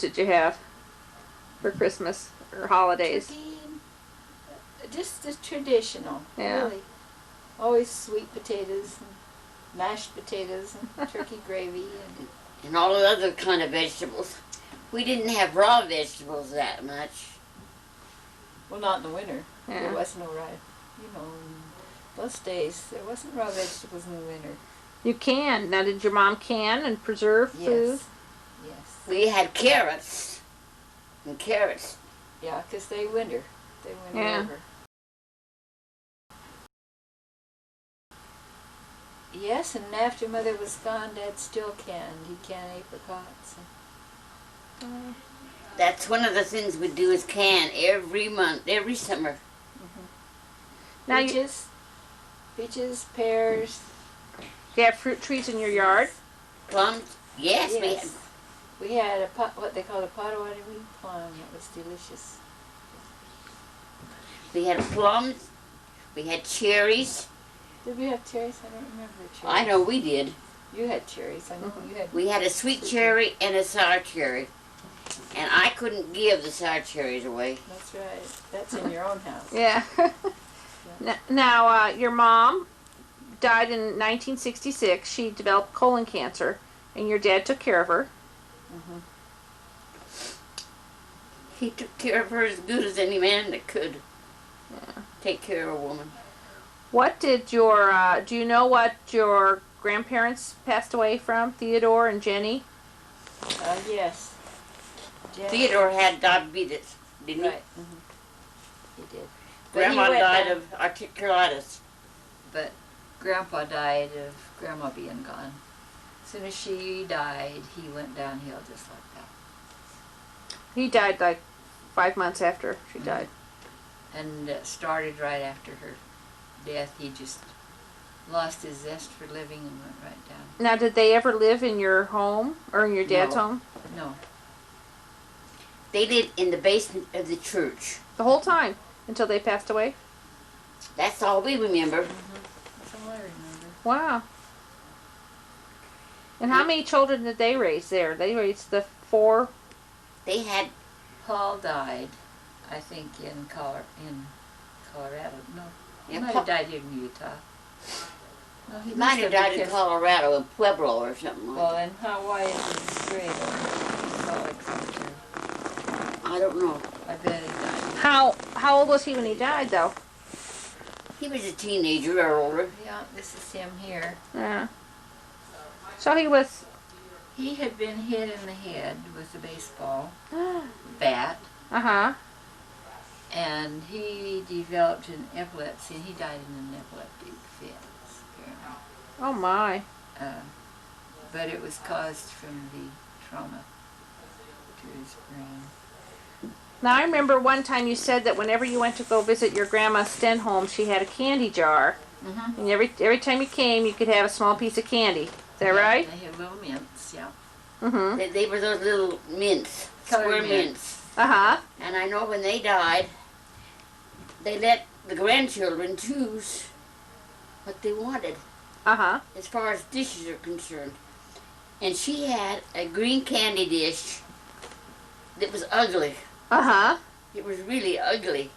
did you have for Christmas or holidays? Turkey, just the traditional, Yeah. really. Always sweet potatoes and mashed potatoes and turkey gravy and all the other kind of vegetables. We didn't have raw vegetables that much. well, not in the winter. Yeah. There was no raw, you know, in those days there wasn't raw vegetables in the winter. You can. Now, did your mom can and preserve food? Yes. We had carrots. And carrots. Yeah, because they winter. They winter Yeah. over. Yes, and after Mother was gone, Dad still canned. He canned apricots. That's one of the things we do is can every month, every summer. Now you, Peaches, pears. do you have fruit trees in your yard? Plums, yes. We had a what they called a Potawatomi plum. It was delicious. We had plums, we had cherries. Did we have cherries? I don't remember cherries. I know we did. You had cherries. I know you had. We had a sweet cherry and a sour cherry. And I couldn't give the sour cherries away. That's right. That's in your own house. Yeah. Now, your mom died in 1966. She developed colon cancer, and your dad took care of her. Mm-hmm. He took care of her as good as any man that could take care of a woman. What did your, do you know what your grandparents passed away from, Theodore and Jenny? Yes. Jenny. Theodore had diabetes, didn't he? Right. Mm-hmm. He did. Grandma died of articulitis. But Grandpa died of Grandma being gone. As soon as she died, he went downhill just like that. He died like 5 months after she died. And it started right after her death. He just lost his zest for living and went right down. Now, did they ever live in your home or in your dad's No. home? No. They lived in the basement of the church. The whole time until they passed away? That's all we remember. That's all I remember. Wow. And how many children did they raise there? They raised the 4. They had, Paul died, I think, in Colorado. No, he Yeah, might have died in Utah. No, he might have died in Colorado, in Pueblo or something like Well, that. in Hawaii it was great. Salt Lake City. I don't know. I bet he died. How old was he when he died, though? He was a teenager or older. Yeah, this is him here. Yeah. So he was... He had been hit in the head with a baseball bat, Uh-huh. and he developed an epilepsy, and he died in an epileptic fit, apparently. Oh, my. But it was caused from the trauma to his brain. Now, I remember one time you said that whenever you went to go visit your grandma Stenholm, she had a candy jar. Mm-hmm. And every time you came, you could have a small piece of candy. Is that right? They had little mints, yeah. Mm-hmm. They were those little mints, Colored square mints. mints. Uh-huh. And I know when they died, they let the grandchildren choose what they wanted Uh-huh. as far as dishes are concerned. And she had a green candy dish that was ugly. Uh-huh. It was really ugly.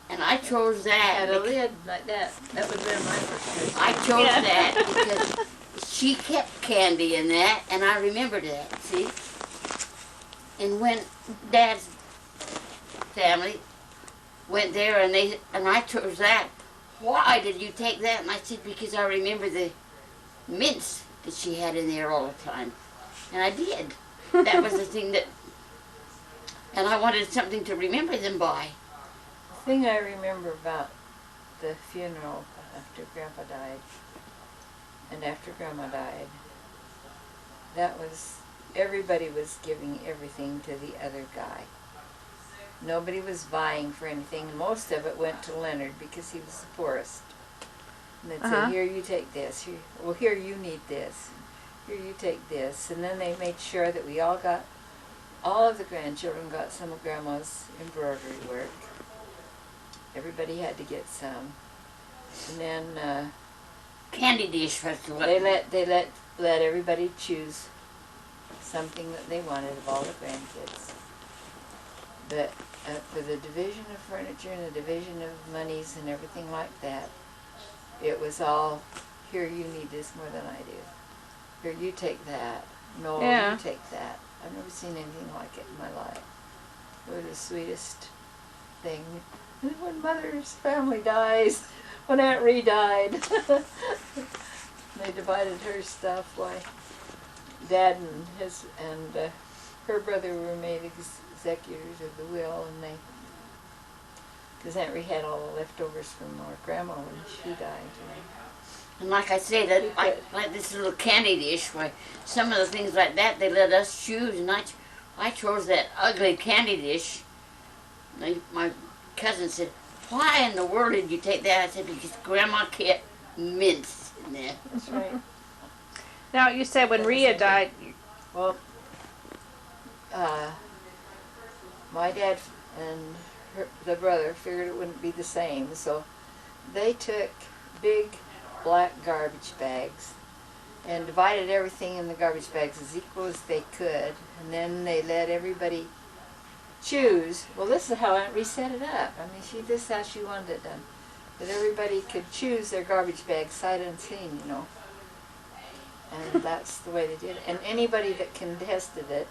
And I chose that. Had a lid like that. That would have been my first choice. I chose Yeah. that because she kept candy in that, and I remembered that, see? And when Dad's family went there and I chose that, why did you take that? And I said, because I remember the mints that she had in there all the time. And I did. That was the thing that, and I wanted something to remember them by. The thing I remember about the funeral after Grandpa died, and after Grandma died, that was, everybody was giving everything to the other guy. Nobody was vying for anything. Most of it went to Leonard because he was the poorest. And they'd say, here, you take this. Here, you need this. Here, you take this. And then they made sure that we all got, all of the grandchildren got some of Grandma's embroidery work. Everybody had to get some. And then Candy dish was the they let everybody choose something that they wanted of all the grandkids. But for the division of furniture and the division of monies and everything like that, it was all, here, you need this more than I do. Here, you take that. No, Yeah. you take that. I've never seen anything like it in my life. It was the sweetest thing. And when Mother's family dies, when Aunt Ree died, they divided her stuff. Why, Dad and her brother were made executors of the will, and because Aunt Ree had all the leftovers from our grandma when she died. And like I say, that like this little candy dish, where some of the things like that they let us choose, and I chose that ugly candy dish. My cousin said, "Why in the world did you take that?" I said, "Because Grandma kept mince in there." That's right. Now, you said when Rhea died, Well, my dad and the brother figured it wouldn't be the same, so they took big black garbage bags and divided everything in the garbage bags as equal as they could, and then they let everybody choose. Well, this is how Aunt Ree set it up. I mean, this is how she wanted it done. That everybody could choose their garbage bag sight unseen, you know. And that's the way they did it. And anybody that contested it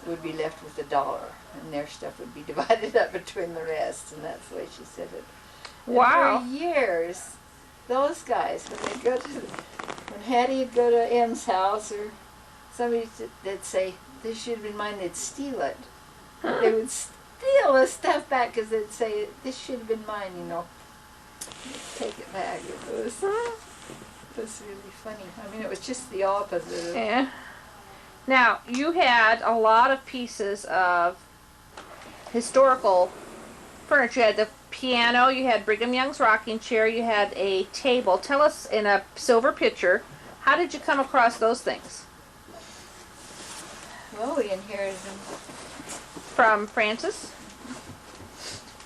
would be left with $1, and their stuff would be divided up between the rest, and that's the way she said it. wow. And for years, those guys, when Hattie would go to M's house, or somebody, they'd say, "This should have been mine," they'd steal it. They would steal the stuff back because they'd say, "This should have been mine," you know. Take it back. It was really funny. I mean, it was just the opposite of... Yeah. Now, you had a lot of pieces of historical furniture. You had the piano, you had Brigham Young's rocking chair, you had a table. Tell us, in a silver pitcher, how did you come across those things? Well, we inherited them From Frances?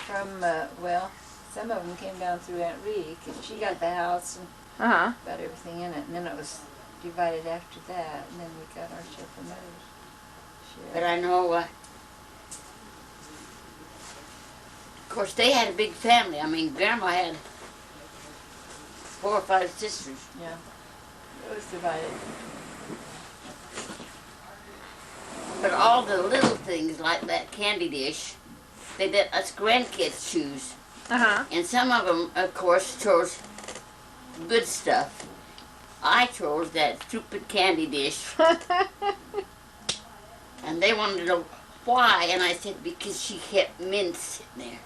from, some of them came down through Aunt Ree, 'cause she got the house and Uh-huh. got everything in it, and then it was divided after that, and then we got our share from Mother's But share. I know, of course, they had a big family. I mean, Grandma had 4 or 5 sisters. Yeah, it was divided. But all the little things like that candy dish, they let us grandkids choose. Uh-huh. And some of them, of course, chose good stuff. I chose that stupid candy dish. And they wanted to know why, and I said, because she kept mince in there.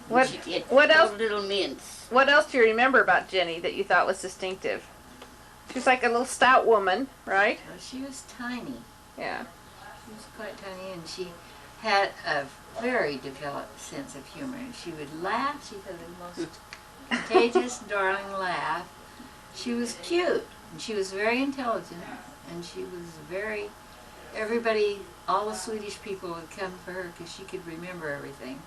What- She did what those else- little mince. What else do you remember about Jenny that you thought was distinctive? She was like a little stout woman, right? Well, she was tiny. Yeah. She was quite tiny, and she had a very developed sense of humor. And she would laugh. She had the most contagious, darling laugh. She was cute, and she was very intelligent, and she was very... Everybody, all the Swedish people would come for her because she could remember everything.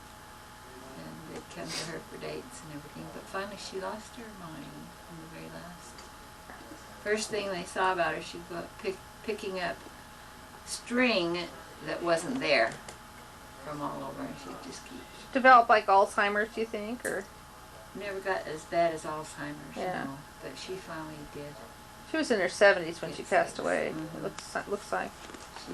And they'd come to her for dates and everything. But finally she lost her mind in the very last. First thing they saw about her, she'd go up picking up string that wasn't there from all over, and she'd just keep... Developed like Alzheimer's, do you think, or? Never got as bad as Alzheimer's, Yeah. no. But she finally did. She was in her 70s when she passed away. Mhm. It looks like. She,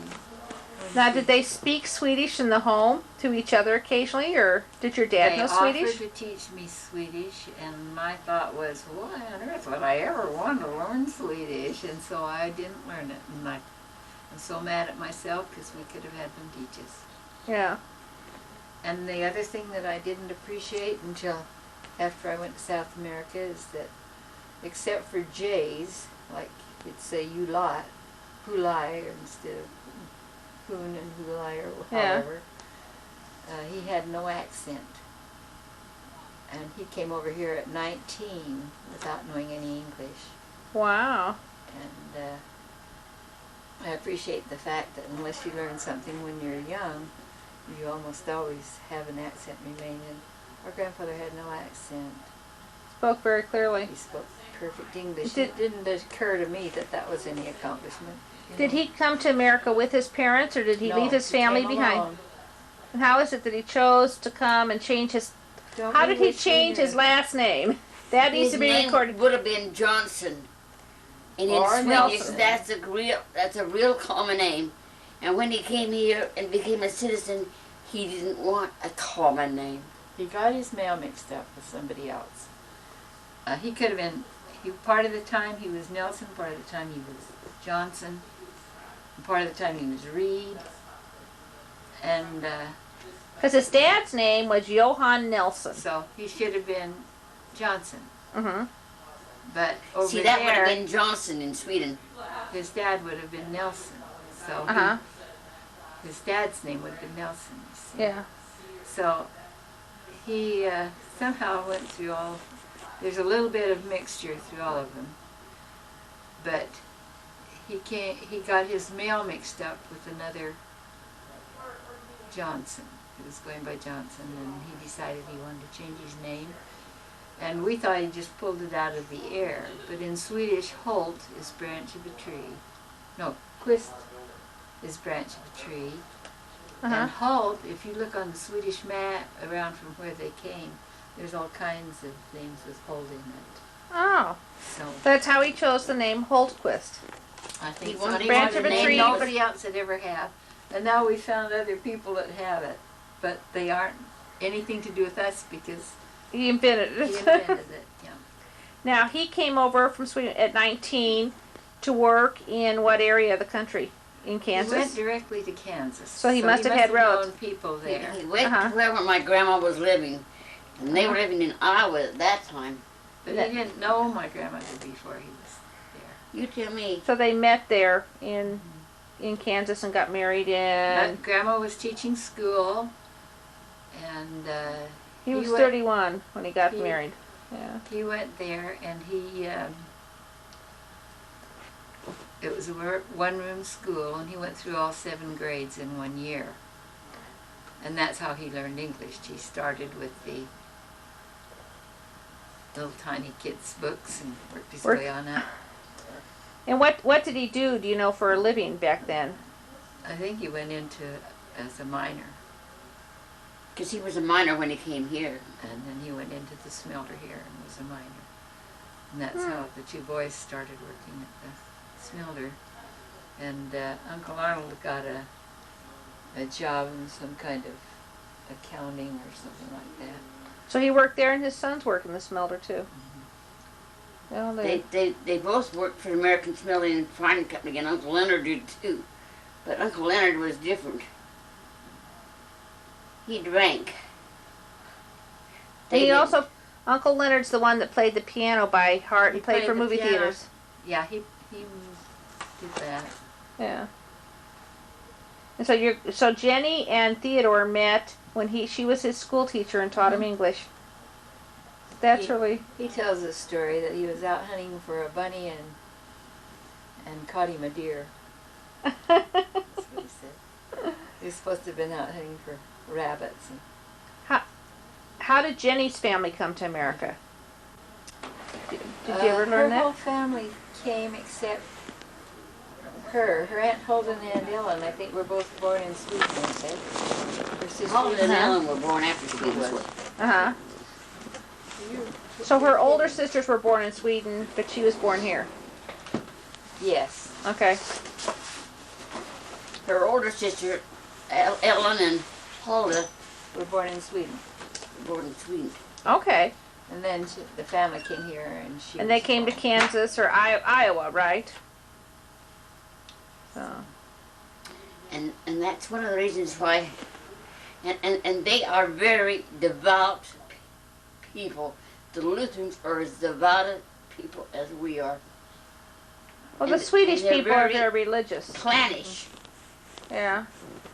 Now, did they speak Swedish in the home to each other occasionally, or did your dad know Swedish? They offered to teach me Swedish, and my thought was, why on earth would I ever want to learn Swedish? And so I didn't learn it, and I'm so mad at myself because we could have had them teach us. Yeah. And the other thing that I didn't appreciate until after I went to South America is that, except for J's, like you'd say you lot, hulai instead of hoon and hulai or Yeah. however, he had no accent. And he came over here at 19 without knowing any English. Wow. And I appreciate the fact that unless you learn something when you're young, you almost always have an accent remain. And our grandfather had no accent. Spoke very clearly. He spoke perfect English. Did- It didn't occur to me that that was any accomplishment. Did he come to America with his parents, or did he leave his family behind? And how is it that he chose to come and change his... How did he change his last name? That needs to be recorded. Would have been Johnson. And in Swedish, that's a real common name. And when he came here and became a citizen, he didn't want a common name. He got his mail mixed up with somebody else. He could have been, part of the time he was Nelson, part of the time he was Johnson, and part of the time he was Reed. And because his dad's name was Johan Nelson. So he should have been Johnson. Mm-hmm. But over See, that would have been Johnson in Sweden. His dad would have been Nelson. So his dad's name would have been Nelson. You see. Yeah. So he somehow went through all. There's a little bit of mixture through all of them. But he got his mail mixed up with another Johnson. He was going by Johnson, and he decided he wanted to change his name. And we thought he just pulled it out of the air. But in Swedish, Holt is branch of a tree. No, Quist is branch of a tree. And Holt, if you look on the Swedish map around from where they came, there's all kinds of names with Holt in it. Oh. So that's how he chose the name Hultquist. I think He so. wanted He branch wanted of a a name tree. nobody else had ever had. And now we found other people that have it. But they aren't anything to do with us because He invented it. he invented it. Yeah. Now, he came over from Sweden at 19 to work in what area of the country? In Kansas? He went directly to Kansas. So he must have had known relatives. people there. He went to wherever my grandma was living. And they were living in Iowa at that time. But he didn't know my grandmother before he was there. You tell me. So they met there in Kansas and got married in... But Grandma was teaching school, and he was 31 when he got married. Yeah. He went there, and it was a one-room school, and he went through all 7 grades in 1 year. And that's how he learned English. He started with the little tiny kids' books and worked his way on up. And what did he do you know, for a living back then? I think he went into as a miner. Because he was a miner when he came here. And then he went into the smelter here and was a miner. And that's how the 2 boys started working at the smelter. And Uncle Arnold got a job in some kind of accounting or something like that. So he worked there, and his sons worked in the smelter too. Well, They both worked for the American Smelting and Refining Company, and Uncle Leonard did too. But Uncle Leonard was different. He drank. Uncle Leonard's the one that played the piano by heart and played for movie theaters. Yeah, he did that. Yeah. And so Jenny and Theodore met when she was his school teacher and taught him English. That's really... He tells a story that he was out hunting for a bunny and caught him a deer. That's what he said. He was supposed to have been out hunting for rabbits. How did Jenny's family come to America? Did you ever learn that? Her whole family came except her. Her Aunt Holden and Ellen, I think, were both born in Sweden, weren't they? Her sister Holden and Ellen were born after she was. Uh-huh. So her older sisters were born in Sweden, but she was born here. Yes. Okay. Her older sister, Ellen and Hulda, Were born in Sweden. were born in Sweden. Okay. And then the family came here, and she. And they came to Kansas or Iowa, right? So. And that's one of the reasons why, and they are very devout people. The Lutherans are as devout people as we are. Well, the Swedish people are very religious. Clannish. Yeah.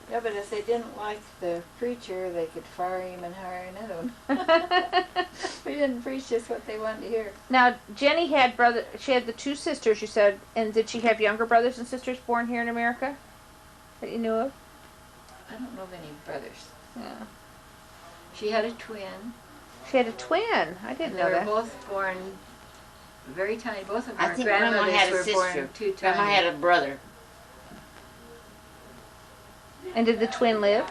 Yeah, but if they didn't like the preacher, they could fire him and hire another one. We didn't preach just what they wanted to hear. Now, Jenny she had the 2 sisters, you said, and did she have younger brothers and sisters born here in America that you knew of? I don't know of any brothers. Yeah. She had a twin. She had a twin. I didn't know They were that. both born very tiny. Both of I our think Grandma grandmothers had a were sister. born too tiny. Grandma had a brother. And did the twin live?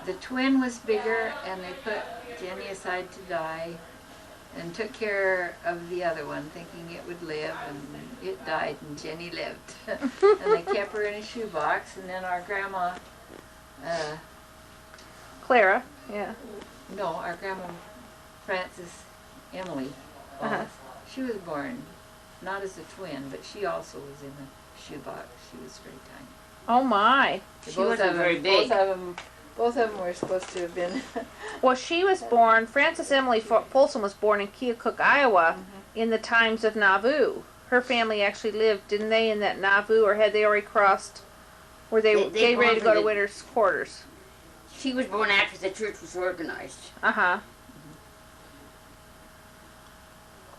The twin was bigger, and they put Jenny aside to die and took care of the other one, thinking it would live, and it died, and Jenny lived. And they kept her in a shoebox, and then our grandma, Clara, yeah. no, our grandma Frances Emily, she was born not as a twin, but she also was in a shoebox. She was very tiny. Oh my. She wasn't very big. Both of them were supposed to have been. Well, she was born, Frances Emily Folsom was born in Keokuk, Iowa, in the times of Nauvoo. Her family actually lived, didn't they, in that Nauvoo, or had they already crossed? Were they getting ready to go to winter's quarters? She was born after the church was organized. Uh-huh.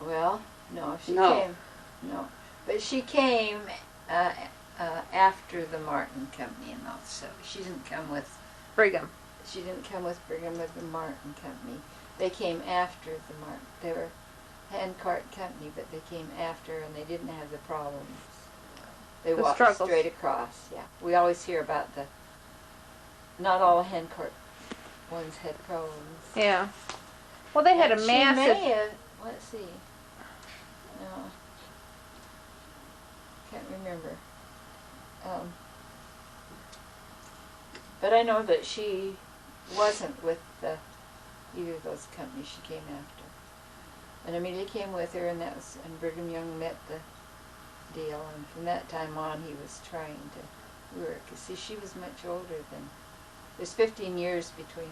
Well, no, she came. No, but she came after the Martin Company and all. So she didn't come with Brigham. She didn't come with Brigham with the Martin Company. They came after the Martin. They were handcart company, but they came after, and they didn't have the problems. They walked struggles. straight across. Yeah, we always hear about the. Not all handcart ones had problems. Yeah. Well, they had And a she massive. may have, let's see. No. Can't remember. But I know that she wasn't with either of those companies. She came after. And Amelia came with her, and and Brigham Young met the deal. And from that time on, he was trying to work. You see, she was much older than. There's 15 years between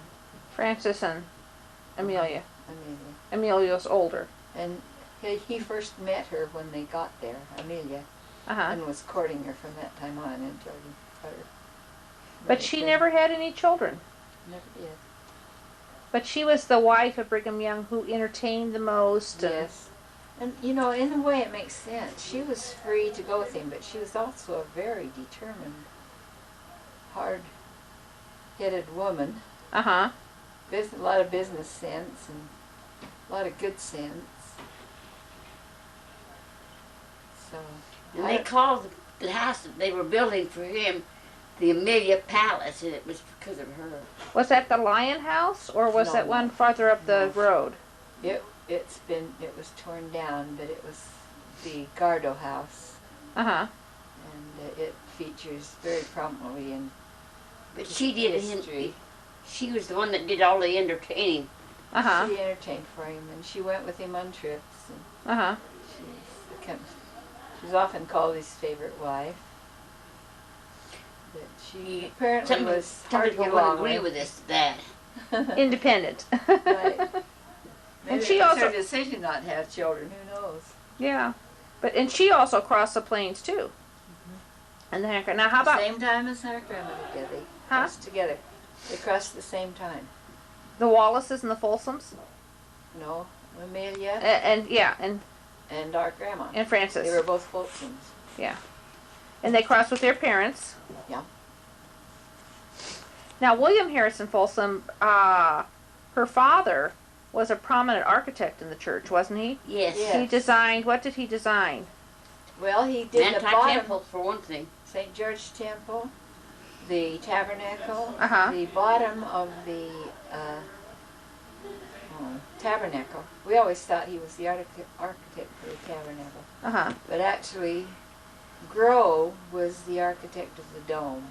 Frances and Amelia. Amelia. Amelia's older. And he first met her when they got there, Amelia, Uh-huh. and was courting her from that time on until he got her. But she never had any children. Never did. But she was the wife of Brigham Young who entertained the most. Yes. And, you know, in a way it makes sense. She was free to go with him, but she was also a very determined, hard-headed woman. Uh-huh. A lot of business sense and a lot of good sense. So. And they called the house that they were building for him the Amelia Palace, and it was because of her. Was that the Lion House, or was No, that one farther up the road? It was torn down, but it was the Gardo House, Uh-huh. and it features very prominently in But she did history. She was the one that did all the entertaining. Uh-huh. She entertained for him, and she went with him on trips. And Uh-huh. she's often called his favorite wife. But she apparently was Some hard to people get would along agree with that. Independent. Right. And Maybe she it was also- her decision not to have children. Who knows? Yeah. And she also crossed the plains, too. And then, now how about Same time as our grandmother did. They crossed together. They crossed the same time. the Wallaces and the Folsoms? No, Amelia And and our grandma. and Frances. They were both Folsoms. Yeah. And they crossed with their parents. Yeah. Now, William Harrison Folsom, her father was a prominent architect in the church, wasn't he? Yes. Yeah. He designed, what did he design? Well, he did the bottom. Temple, for one thing. St. George Temple, the tabernacle, Uh-huh. the bottom of the tabernacle. We always thought he was the architect for the tabernacle. Uh-huh. But actually, Grove was the architect of the dome.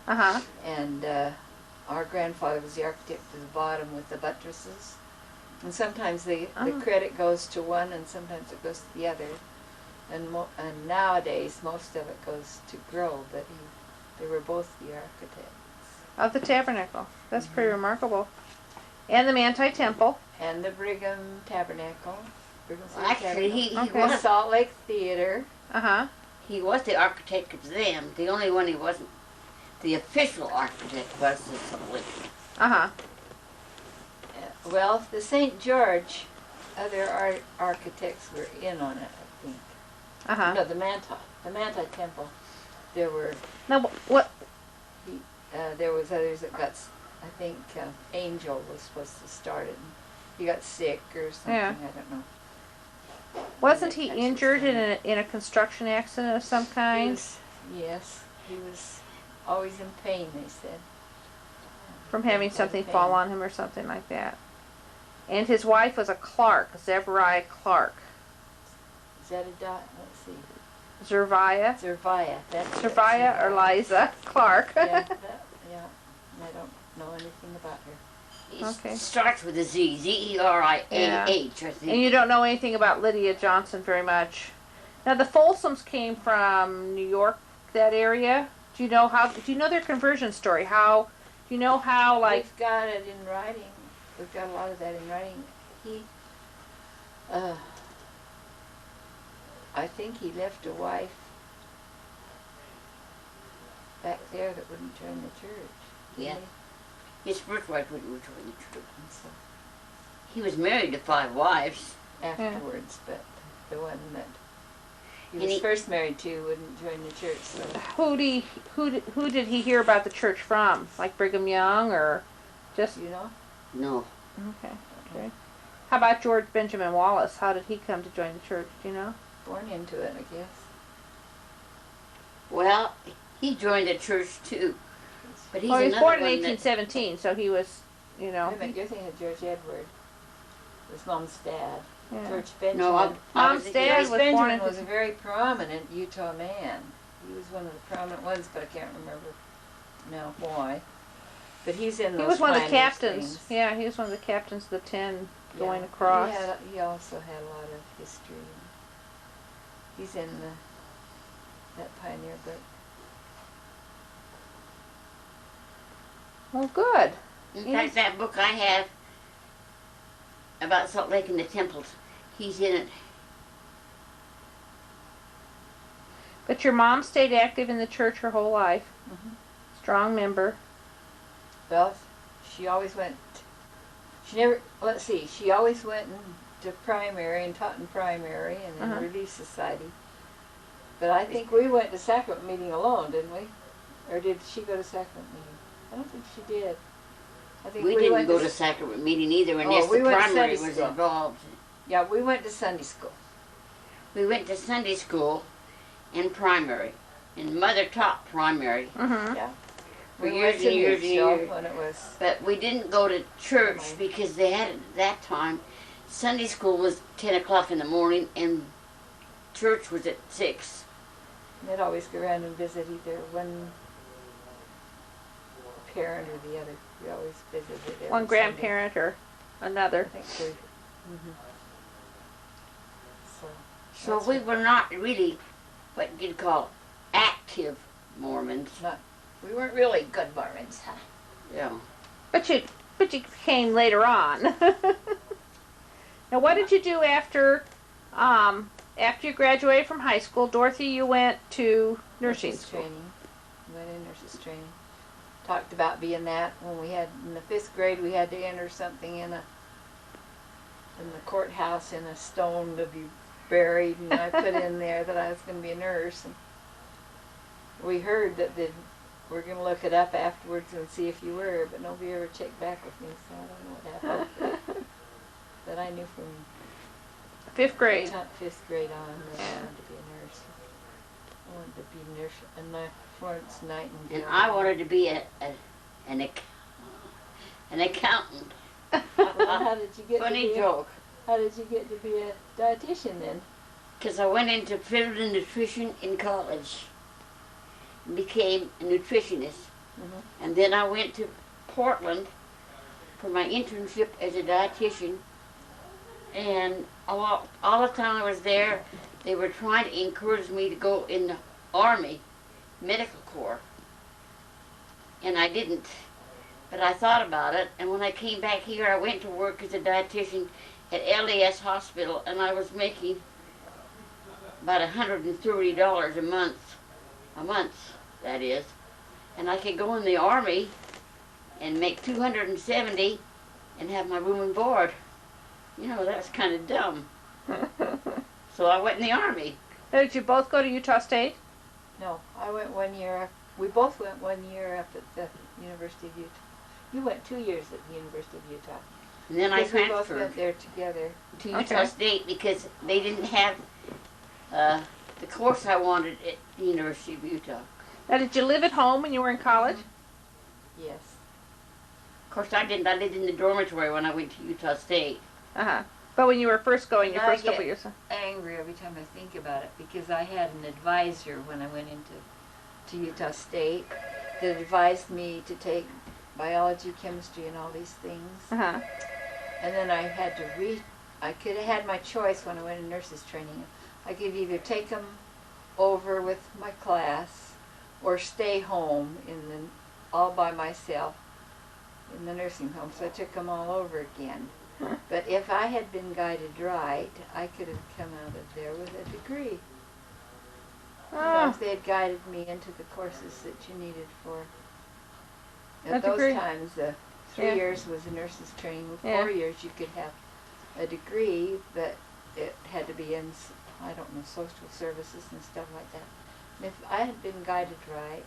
Uh-huh. And our grandfather was the architect of the bottom with the buttresses. And sometimes the credit goes to one and sometimes it goes to the other. And nowadays, most of it goes to Grove, but they were both the architects. Of the tabernacle. That's pretty remarkable. And the Manti Temple. And the Brigham Tabernacle. Brigham City Actually, Tabernacle. he Okay. was Salt Lake Theater. Uh-huh. he was the architect of them. The only one he wasn't. The official architect was the Salt Lake. Uh-huh. Well, the St. George, other architects were in on it, I think. Uh-huh. No, the Manti Temple. There were Now, what? there was others that got. I think Angel was supposed to start it. And he got sick or something. Yeah. I don't know. Wasn't he injured in a construction accident of some He kind? was, yes, he was always in pain, they said. From having Had something pain. fall on him or something like that. And his wife was a Clark, Zevariah Clark. Is that a dot? Let's see. Zerviah? Zerviah. That's it. Zerviah or Liza Clark. Yeah, yeah. I don't know anything about her. It Okay. starts with a Z. Z-E-R-I-A-H, I think. And you don't know anything about Lydia Johnson very much. Now the Folsoms came from New York, that area. Do you know their conversion story? Do you know how, like... We've got it in writing. We've got a lot of that in writing. I think he left a wife back there that wouldn't join the church. Yeah. didn't His first wife wouldn't join the church. he? And so He was married to 5 wives. afterwards, but the one that he And was he- first married to wouldn't join the church. So Who did he hear about the church from? Like Brigham Young or just... you know, No. Okay. How about George Benjamin Wallace? How did he come to join the church? Do you know? born into it, I guess. Well, he joined the church too. But he's Well, he was another born in one that- 1817, so he was, Wait a minute, you're thinking of George Edward. His mom's dad. Yeah. George Benjamin. No, I Mom's was dad George was born Benjamin in... was a very prominent Utah man. He was one of the prominent ones, but I can't remember now why. But he's in those He was one of the Flanders captains. things. Yeah, he was one of the captains of the 10 going Yeah. across. He also had a lot of history. He's in that pioneer book. Well, good. In Yes. fact, that book I have about Salt Lake and the temples, he's in it. But your mom stayed active in the church her whole life. Mhm. Strong member. Well, she always went. She never. Let's see. She always went to primary and taught in primary and then Relief Society. But I think we went to sacrament meeting alone, didn't we? Or did she go to sacrament meeting? I don't think she did. I think We didn't went go to sacrament meeting either Oh, unless we the went to primary Sunday was school. involved. Yeah, we went to Sunday school. We went to Sunday school and primary. And Mother taught primary. Mm-hmm. Yeah. For We years went to and years and Mitchell years. when it was. But we didn't go to church Okay. because they had at that time, Sunday school was 10 o'clock in the morning and church was at 6. They'd always go around and visit either one parent or the other. We always visited every One Sunday. grandparent or I another. think so. So. So That's we what- were not really what you'd call active Mormons. We weren't really good Mormons, huh? Yeah. But you came later on. Now, what did you do after you graduated from high school? Dorothy, you went to nursing Nurses school. training. Went in nurses training. Talked about being that when we had in the 5th grade we had to enter something in the courthouse in a stone to be buried, and I put in there that I was going to be a nurse. And we heard that we're going to look it up afterwards and see if you were, but nobody ever checked back with me, so I don't know what happened. But I knew from 5th grade. 5th grade on that I wanted to be a nurse. I wanted to be a nurse, and Florence Nightingale. And I wanted to be an accountant. How did you get Funny to be joke. How did you get to be a dietitian then? Because I went into food and nutrition in college and became a nutritionist. Mm-hmm. And then I went to Portland for my internship as a dietitian. And all the time I was there, they were trying to encourage me to go in the Army Medical Corps. And I didn't. But I thought about it, and when I came back here, I went to work as a dietitian at LES Hospital, and I was making about $130 a month, that is. And I could go in the Army and make $270 and have my room and board. You know, that's kind of dumb. So I went in the Army. Did you both go to Utah State? No, I went 1 year. We both went 1 year up at the University of Utah. You went 2 years at the University of Utah. And then I Because we both transferred went there together. to Utah Okay. State because they didn't have the course I wanted at the University of Utah. Now, did you live at home when you were in college? Yes. Of course, I didn't. I lived in the dormitory when I went to Utah State. Uh-huh. But when you were first going, your And I first couple get years. angry every time I think about it because I had an advisor when I went to Utah State that advised me to take biology, chemistry, and all these things. Uh-huh. And then I had to I could have had my choice when I went in nurses training. I could either take them over with my class or stay home all by myself in the nursing home. So I took them all over again. But if I had been guided right, I could have come out of there with a degree. You know, if they had guided me into the courses that you needed for. At those degree. times, 3 years was a nurse's training. With 4 Yeah. years, you could have a degree, but it had to be in, I don't know, social services and stuff like that. And if I had been guided right,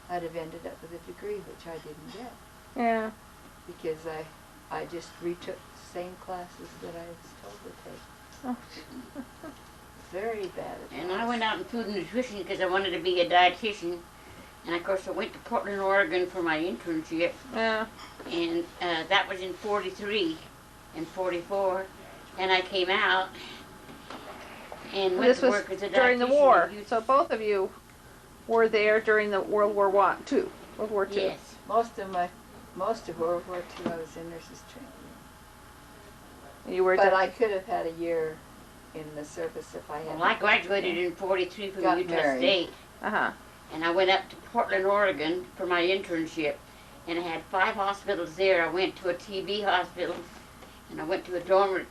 I'd have ended up with a degree, which I didn't get. Yeah. Because I just retook the same classes that I was told to take. Oh. Very bad advice. And I went out in food and nutrition because I wanted to be a dietitian. And of course, I went to Portland, Oregon for my internship. Yeah. And that was in 43 and 44. And I came out and went This to was work as a dietitian. during the war, at so both of you were there during the World War II. World War II. Yes. Most of World War II, I was in nurses training. You were. But I could have had a year in the service if I had. Well, I graduated in 43 from Got Utah married. State. Uh-huh. And I went up to Portland, Oregon for my internship. And I had 5 hospitals there. I went to a TB hospital, and I went to a dormant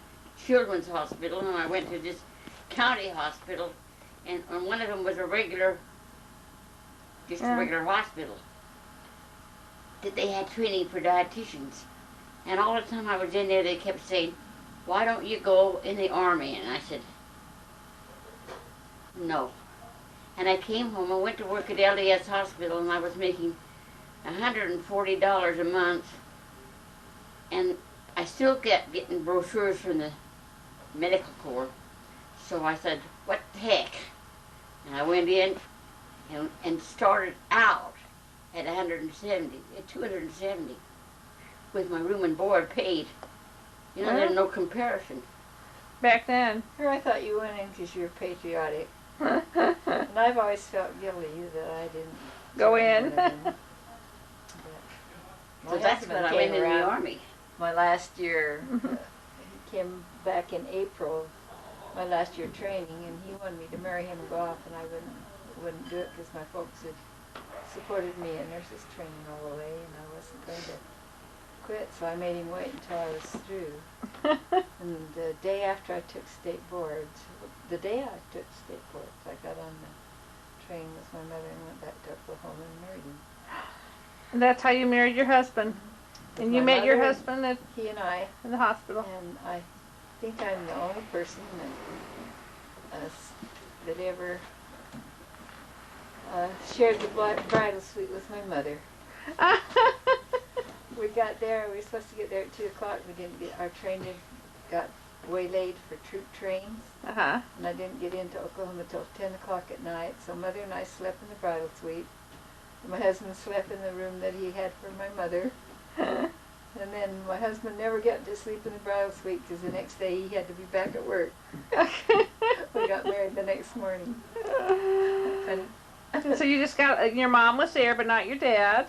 children's hospital, and I went to this county hospital. And one of them was a regular hospital. That they had training for dietitians. And all the time I was in there, they kept saying, "Why don't you go in the Army?" And I said, "No." And I came home, I went to work at LDS Hospital, and I was making $140 a month. And I still kept getting brochures from the medical corps. So I said, what the heck? And I went in and started out at 270 with my room and board paid. You know, there's no comparison. Back then. Here, I thought you went in because you were patriotic. And I've always felt guilty that I didn't Go in. So that's when I went in the Army. My last year, he came back in April, my last year training, and he wanted me to marry him and go off, and I wouldn't do it because my folks had supported me in nurses training all the way, and I wasn't going to quit, so I made him wait until I was through. And the day after I took state boards, I got on the train with my mother and went back to Oklahoma and married him. And that's how you married your husband. With And you my met your mother, husband at He and I, in the hospital. and I think I'm the only person that ever shared the bridal suite with my mother. We got there, we were supposed to get there at 2 o'clock. We didn't get, our train got waylaid for troop trains. Uh-huh. And I didn't get into Oklahoma till 10 o'clock at night. So Mother and I slept in the bridal suite. And my husband slept in the room that he had for my mother. And then my husband never got to sleep in the bridal suite because the next day he had to be back at work. We got married the next morning. And So you just got, your mom was there, but not your dad.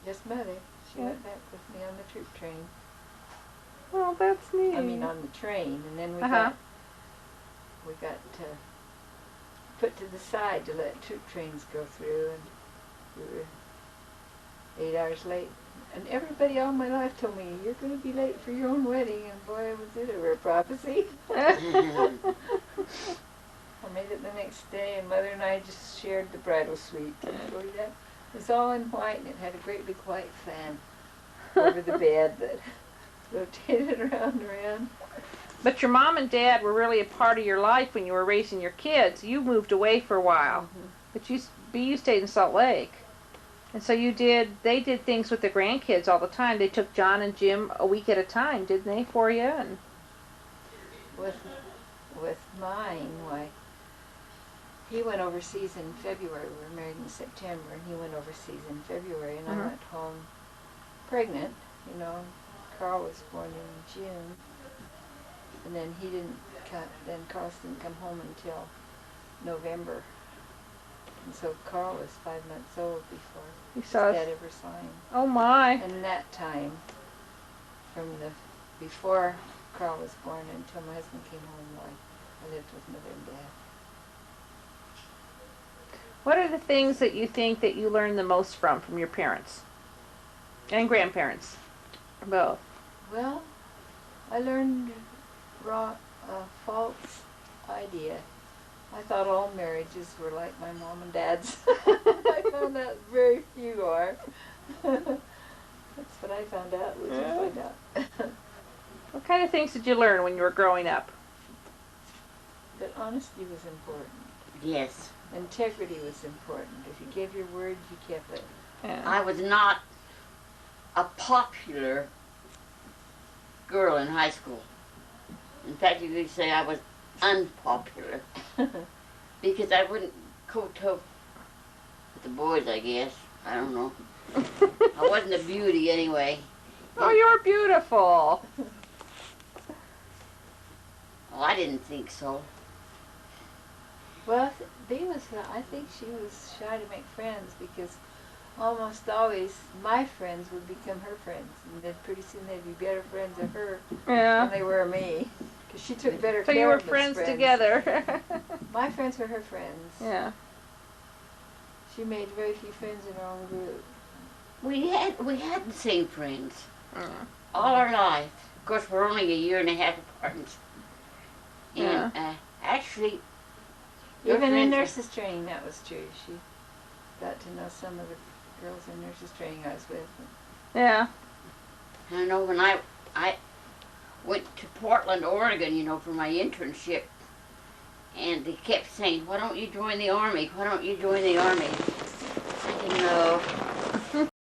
just Mother. She went back with me on the troop train. Well, that's neat. I mean, on the train. And then we Uh-huh. got put to the side to let troop trains go through, and we were 8 hours late. And everybody all my life told me, you're going to be late for your own wedding, and boy, was it ever a prophecy. I made it the next day, and Mother and I just shared the bridal suite. Can I show you that? It was all in white, and it had a great big white fan over the bed that rotated around and around. But your mom and dad were really a part of your life when you were raising your kids. You moved away for a while, but you stayed in Salt Lake. And so they did things with the grandkids all the time. They took John and Jim a week at a time, didn't they, for you? And With mine, why, he went overseas in February. We were married in September, and he went overseas in February, and I went home pregnant. You know, Carl was born in June, and then he didn't. Then Carl didn't come home until November, and so Carl was 5 months old before his dad ever saw him. Oh my! And that time, from the before Carl was born until my husband came home, I lived with Mother and Dad. What are the things that you think that you learned the most from your parents and grandparents, both? Well, I learned a false idea. I thought all marriages were like my mom and dad's. I found out very few are. That's what I found out. What did you find out? What kind of things did you learn when you were growing up? That honesty was important. Yes. Integrity was important. If you gave your word, you kept it. Yeah. I was not a popular girl in high school. In fact, you could say I was unpopular because I wouldn't coat up with the boys, I guess. I don't know. I wasn't a beauty anyway. Oh, you're beautiful. Oh, I didn't think so. Well, Bea was, I think she was shy to make friends because almost always my friends would become her friends, and then pretty soon they'd be better friends of her than they were of me, because she took better So care you were of us friends together. My friends were her friends. Yeah. She made very few friends in her own group. We had the same friends all our life. Of course, we're only a year and a half apart. And actually, even in nurses training, that was true. She got to know some of the girls in nurses training I was with. Yeah. I know when I went to Portland, Oregon, you know, for my internship, and they kept saying, "Why don't you join the Army? Why don't you join the Army?" I said, "No,